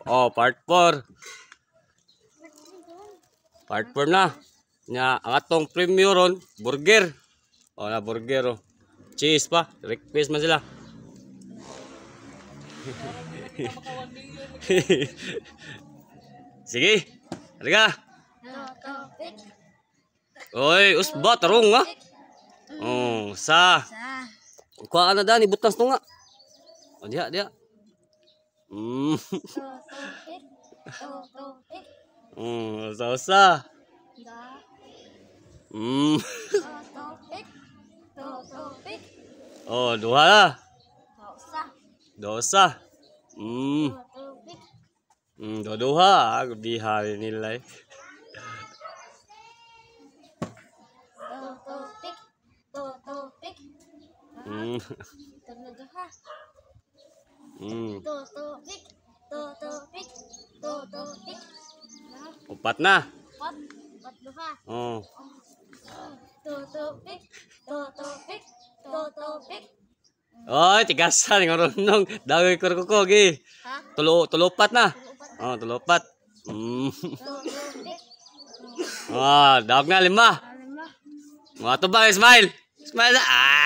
Oh, part 4. Part 4 na. Nya ang atong premium ron, burger. Oh, na burger oh. Cheese pa, request man sila. Sige. Halika. Oy, usba tarong nga. Oh, sa. Kuha na dani butas to nga. Oh, dia. Sa. Oh, duha na. Dosa. Duha. Bihari nila eh. Upat na. Oh. Oy, tigasan ng runong. Daway ko gi. Tulupat na. Oh, tulupat. Ah, dawag na 5. Mga to ba, smile. Smile. Ah.